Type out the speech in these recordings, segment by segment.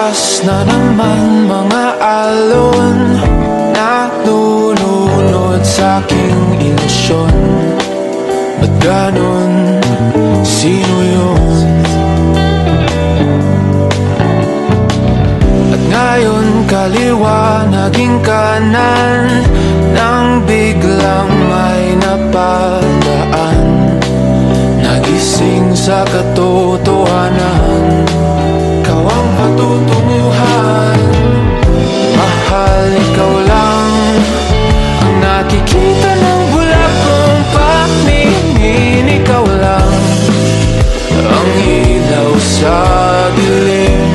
Bukas na naman mga alon na nununod sa aking ilusyon. Ba't ganon? Sino yun? At ngayon kaliwa naging kanan nang biglang may napadaan. Nagising sa katotohanan, ikaw ang patutunguhan. Mahal, ikaw lang ang nakikita ng bulag kong paningin. Ikaw lang ang ilaw sa dilim.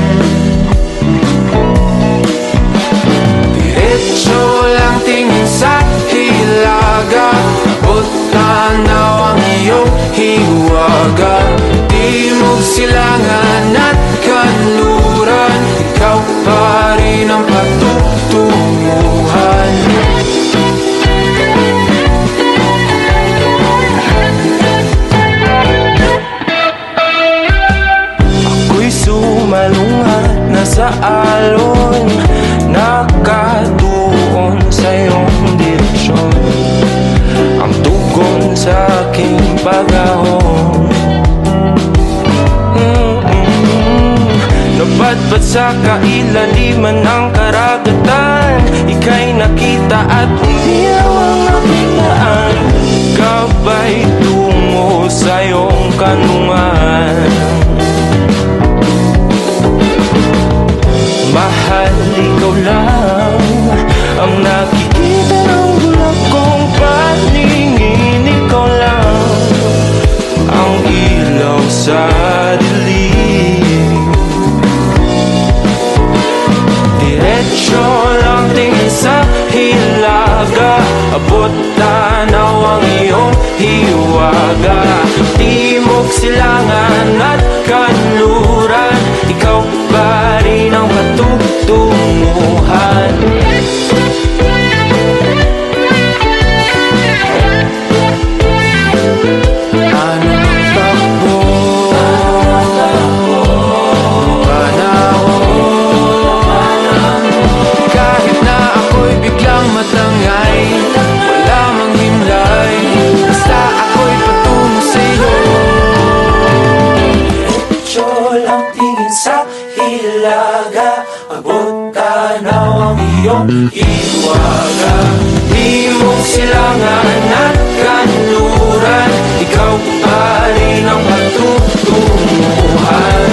Diretso lang tingin sa hilaga, abot tanaw ang iyong hiwaga. Timog, silangan at kanluran, ikaw pa rin ang patutunguhan. Ako'y sumalungat na sa alon, nakatuon sa iyong direksyon. Ang tugon sa aking pag-ahon, napadpad sa kailaliman ng karagatan. Ika'y nakita at umiyaw ang aking daan, gabay tungo sa iyong kanungan. Mahal, ikaw lang ang nakikita ng bulag kong paningin. Ikaw lang ang ilaw sa dilim. Diretso lang tingin sa hilaga, abot tanaw ang iyong hiwaga. Timog, silangan at kanluran, ikaw pa rin ang patutunguhan. Anong takbo panahon, kahit na ako'y biglang matangay, wala mang himlay, basta ako'y patungo sa'yo. Diretso lang tingin sa hilaga, abot tanaw ang iyong hiwaga. Timog, silangan at kanluran, ikaw pa rin ang patutunguhan.